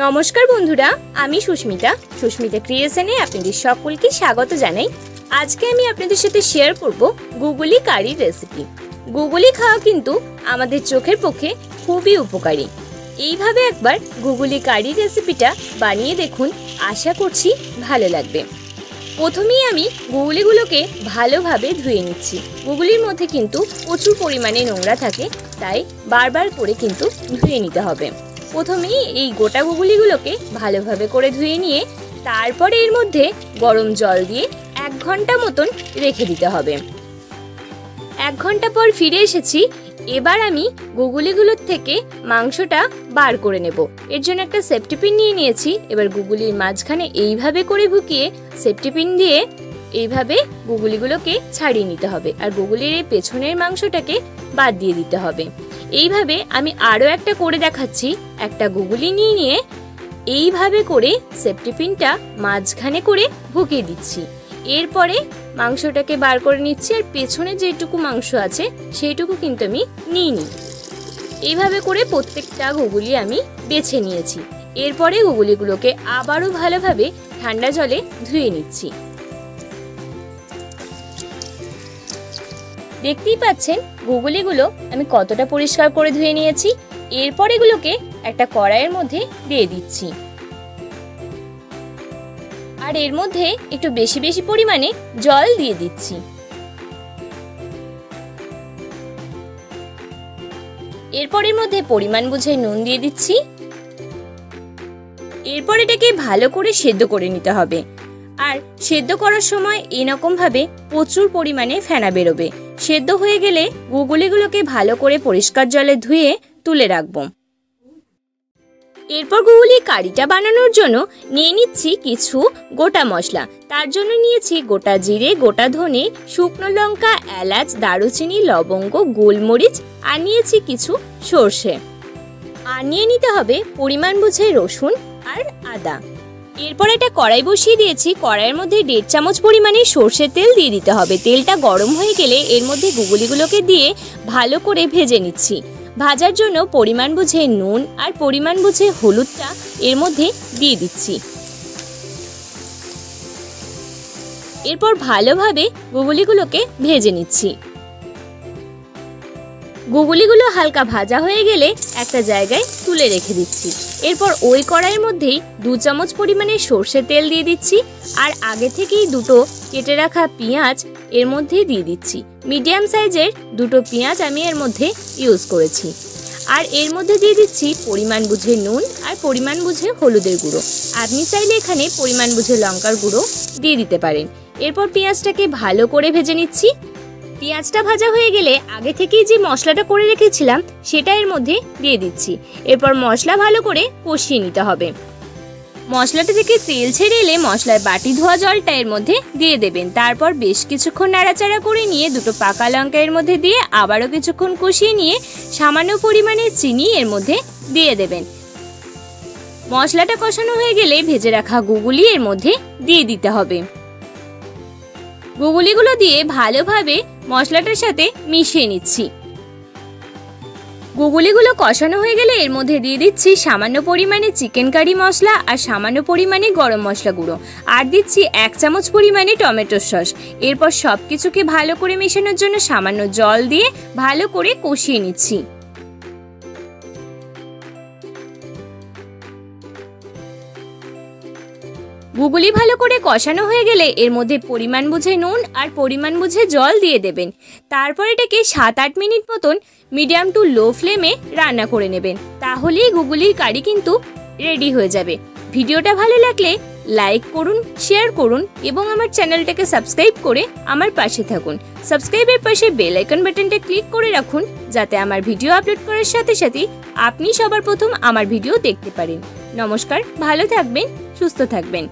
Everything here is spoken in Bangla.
নমস্কার বন্ধুরা, আমি সুস্মিতা ক্রিয়েশনে আপনাদের সকলকে স্বাগত জানাই। আজকে আমি আপনাদের সাথে শেয়ার করব গুগলি কারির রেসিপি। গুগলি খাওয়া কিন্তু আমাদের চোখের পক্ষে খুবই উপকারী। এইভাবে একবার গুগলি কারির রেসিপিটা বানিয়ে দেখুন, আশা করছি ভালো লাগবে। প্রথমেই আমি গুগলিগুলোকে ভালোভাবে ধুয়ে নিচ্ছি। গুগলির মধ্যে কিন্তু প্রচুর পরিমাণে নোংরা থাকে, তাই বারবার করে কিন্তু ধুয়ে নিতে হবে। প্রথমেই এই গোটা গুগলিগুলোকে ভালোভাবে করে ধুয়ে নিয়ে তারপরে এর মধ্যে গরম জল দিয়ে 1 ঘন্টা মতন রেখে দিতে হবে। 1 ঘন্টা পর ফিরে এসেছি। এবার আমি গুগলিগুলোর থেকে মাংসটা বার করে নেব। এর জন্য একটা সেফটি পিন নিয়ে নিয়েছি। এবার গুগলির মাঝখানে এইভাবে করে ঢুকিয়ে সেফটি পিন দিয়ে এইভাবে গুগলিগুলোকে ছাড়িয়ে নিতে হবে, আর গুগলির এই পেছনের মাংসটাকে বাদ দিয়ে দিতে হবে। এইভাবে আমি আরও একটা করে দেখাচ্ছি। একটা গুগলি নিয়ে এইভাবে করে সেফটি পিনটা মাঝখানে করে ঢুকিয়ে দিচ্ছি। এরপরে মাংসটাকে বার করে নিচ্ছি, আর পেছনে যেটুকু মাংস আছে সেইটুকু কিন্তু আমি নিইনি। এইভাবে করে প্রত্যেকটা গুগলি আমি বেছে নিয়েছি। এরপরে গুগলিগুলোকে আবারও ভালোভাবে ঠান্ডা জলে ধুয়ে নিচ্ছি। দেখতেই পাচ্ছেন গুগলিগুলো আমি কতটা পরিষ্কার করে ধুয়ে নিয়েছি। এরপর এগুলোকে একটা কড়াইয়ের মধ্যে দিয়ে দিচ্ছি, আর এর মধ্যে একটু বেশি বেশি পরিমাণে জল দিয়ে দিচ্ছি। এরপর এর মধ্যে পরিমাণ বুঝে নুন দিয়ে দিচ্ছি। এরপর এটাকে ভালো করে সেদ্ধ করে নিতে হবে, আর সেদ্ধ করার সময় এরকম ভাবে প্রচুর পরিমাণে ফেনা বেরোবে। সেদ্ধ হয়ে গেলে গুগলিগুলোকে ভালো করে পরিষ্কার জলে ধুয়ে তুলে রাখবো। এরপর গুগলি কারিটা বানানোর জন্য নিয়ে নিচ্ছি কিছু গোটা মশলা। তার জন্য নিয়েছি গোটা জিরে, গোটা ধনে, শুকনো লঙ্কা, এলাচ, দারুচিনি, লবঙ্গ, গোলমরিচ, আর নিয়েছি কিছু সর্ষে। আর নিয়ে নিতে হবে পরিমাণ বুঝে রসুন আর আদা। এরপর একটা কড়াই বসিয়ে দিয়েছি। কড়াইয়ের মধ্যে 1.5 চামচ পরিমাণে সর্ষের তেল দিয়ে দিতে হবে। তেলটা গরম হয়ে গেলে এর মধ্যে গুগলিগুলোকে দিয়ে ভালো করে ভেজে নিচ্ছি। ভাজার জন্য পরিমাণ বুঝে নুন আর পরিমাণ বুঝে হলুদটা এর মধ্যে দিয়ে দিচ্ছি। এরপর ভালোভাবে গুগলিগুলোকে ভেজে নিচ্ছি। গুগলিগুলো হালকা ভাজা হয়ে গেলে একটা জায়গায় তুলে রেখে দিচ্ছি। এরপর ওই কড়াইয়ের মধ্যেই 2 চামচ পরিমাণে সর্ষের তেল দিয়ে দিচ্ছি, আর আগে থেকেই দুটো কেটে রাখা পেঁয়াজ এর মধ্যে দিয়ে দিচ্ছি। মিডিয়াম সাইজের দুটো পেঁয়াজ আমি এর মধ্যে ইউজ করেছি। আর এর মধ্যে দিয়ে দিচ্ছি পরিমাণ বুঝে নুন আর পরিমাণ বুঝে হলুদের গুঁড়ো। আপনি চাইলে এখানে পরিমাণ বুঝে লঙ্কার গুঁড়ো দিয়ে দিতে পারেন। এরপর পেঁয়াজটাকে ভালো করে ভেজে নিচ্ছি। পেঁয়াজটা ভাজা হয়ে গেলে আগে থেকেই যে মশলাটা করে রেখেছিলাম সেটা এর মধ্যে দিয়ে দিচ্ছি। এরপর মশলা ভালো করে কষিয়ে নিতে হবে। মশলাটা থেকে তেল ছেড়ে এলে মশলার বাটি ধোয়া জলটা এর মধ্যে দিয়ে দেবেন। তারপর বেশ কিছুক্ষণ নাড়াচাড়া করে নিয়ে দুটো পাকা লঙ্কা এর মধ্যে দিয়ে আবারও কিছুক্ষণ কষিয়ে নিয়ে সামান্য পরিমাণে চিনি এর মধ্যে দিয়ে দেবেন। মশলাটা কষানো হয়ে গেলে ভেজে রাখা গুগলি এর মধ্যে দিয়ে দিতে হবে। গুগলিগুলো দিয়ে ভালোভাবে মশলাটার সাথে মিশিয়ে নিচ্ছি। গুগলিগুলো কষানো হয়ে গেলে এর মধ্যে দিয়ে দিচ্ছি সামান্য পরিমাণে চিকেন কারি মশলা আর সামান্য পরিমাণে গরম মশলা গুঁড়ো, আর দিচ্ছি 1 চামচ পরিমাণে টমেটো সস। এরপর সব কিছুকে ভালো করে মেশানোর জন্য সামান্য জল দিয়ে ভালো করে কষিয়ে নিচ্ছি। গুগলি ভালো করে কষানো হয়ে গেলে এর মধ্যে পরিমাণ বুঝে নুন আর পরিমাণ বুঝে জল দিয়ে দেবেন। তারপর এটাকে 7-8 মিনিট মতন মিডিয়াম টু লো ফ্লেমে রান্না করে নেবেন। তাহলেই গুগলির কারি কিন্তু রেডি হয়ে যাবে। ভিডিওটা ভালো লাগলে লাইক করুন, শেয়ার করুন এবং আমার চ্যানেলটাকে সাবস্ক্রাইব করে আমার পাশে থাকুন। সাবস্ক্রাইবের পাশে বেল আইকন বাটনটা ক্লিক করে রাখুন, যাতে আমার ভিডিও আপলোড করার সাথে সাথে আপনি সবার প্রথম আমার ভিডিও দেখতে পারেন। নমস্কার, ভালো থাকবেন, সুস্থ থাকবেন।